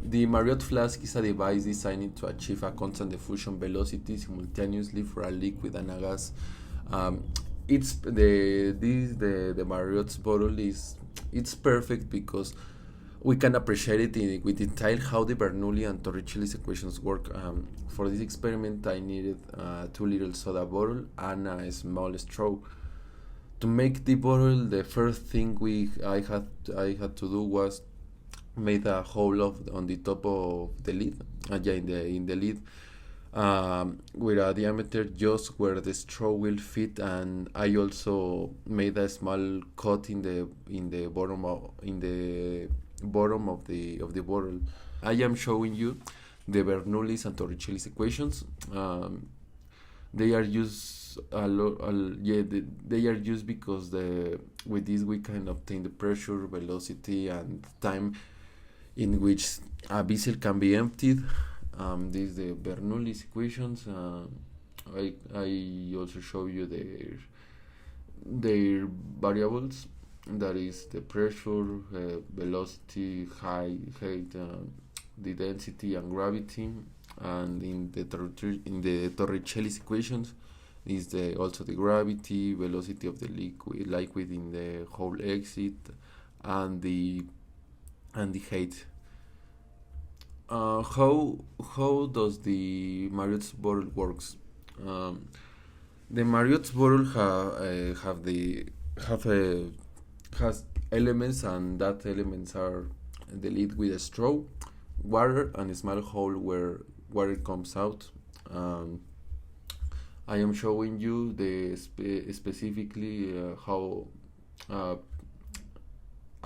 The Marriott flask is a device designed to achieve a constant diffusion velocity simultaneously for a liquid and a gas. Um, it's the Marriott's bottle is it's perfect because we can appreciate it with detail how the Bernoulli and Torricelli's equations work. For this experiment, I needed a 2 liter soda bottle and a small straw. To make the bottle, the first thing I had to do was made a hole on the top of the lid, yeah, in the lid, with a diameter just where the straw will fit, and I also made a small cut in the bottom of the bottle. I am showing you the Bernoulli's and Torricelli's equations. They are used a lot. Yeah, they are used because with this we can obtain the pressure, velocity, and time in which a vessel can be emptied. This is the Bernoulli's equations. I also show you their variables. That is the pressure, velocity, height, the density, and gravity. And in the Torricelli's equations is also the gravity, velocity of the liquid in the whole exit, and the height. How does the Marriott's bottle works? Um, the Marriott's bottle has elements, and that elements are the lid with a straw, water, and a small hole where water comes out. Um, I am showing you specifically how uh,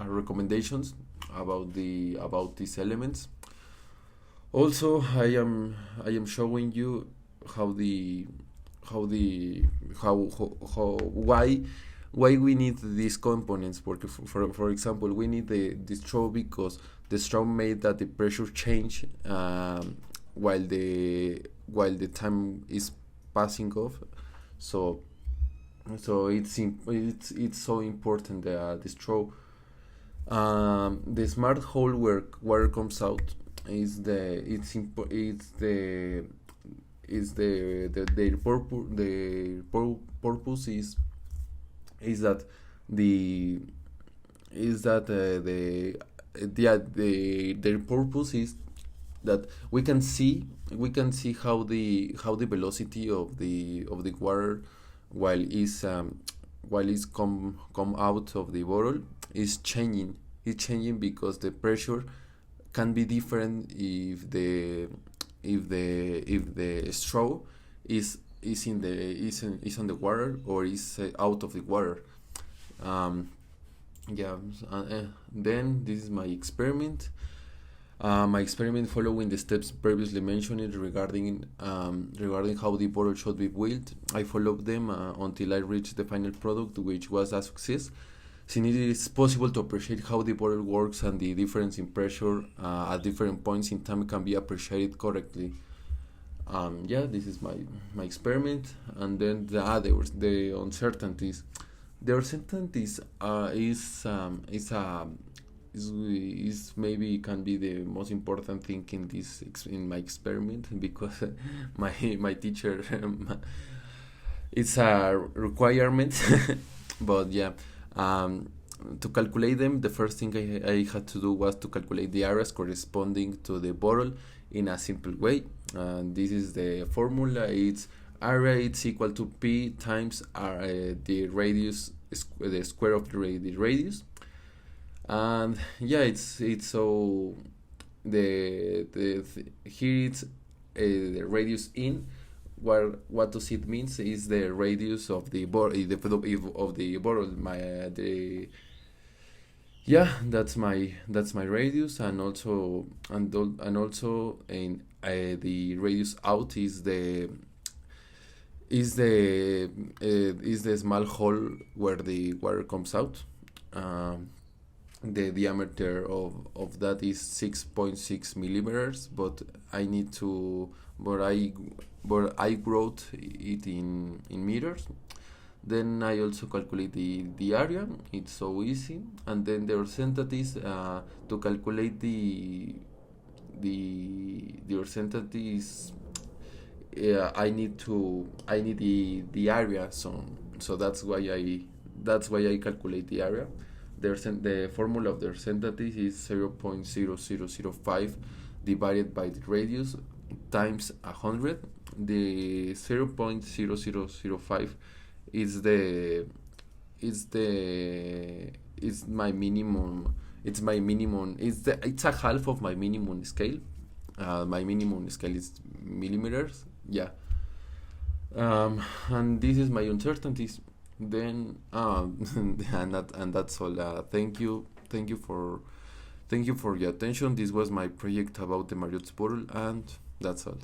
recommendations about these elements. Also, I am showing you how the how the how why we need these components. Because for example, we need the straw because the straw made that the pressure change, while the time is passing off. So it's so important the straw. The smart hole where water comes out is the purpose is that the is that their purpose is that we can see how the velocity of the water while is come out of the bottle is changing. It's changing because the pressure can be different if the straw is on the water or is out of the water. Um, yeah. Then this is my experiment. My experiment following the steps previously mentioned regarding how the bottle should be built. I followed them until I reached the final product, which was a success. Since it is possible to appreciate how the bottle works and the difference in pressure at different points in time can be appreciated correctly. Yeah, this is my experiment, and then the uncertainties. The uncertainties is maybe can be the most important thing in my experiment because my teacher it's a requirement. But yeah, um, to calculate them, the first thing I had to do was to calculate the areas corresponding to the bottle in a simple way. This is the formula. It's area it's equal to p times the radius, the square of the radius. And yeah, it's so here it's the radius in. What does it means is the radius of the bottle. Yeah, that's my radius. And also in the radius out is the small hole where the water comes out. The diameter of that is 6.6 millimeters, but I need to but I wrote it in meters. Then I also calculate the area. It's so easy. And then there are sentences to calculate the uncertainty is, I need the area, so that's why I calculate the area. The formula of the uncertainty is 0.0005 divided by the radius times 100. The 0.0005 is my minimum. It's a half of my minimum scale. My minimum scale is millimeters. Yeah. And this is my uncertainties. Then and that's all. Thank you for your attention. This was my project about the Marriott bottle, and that's all.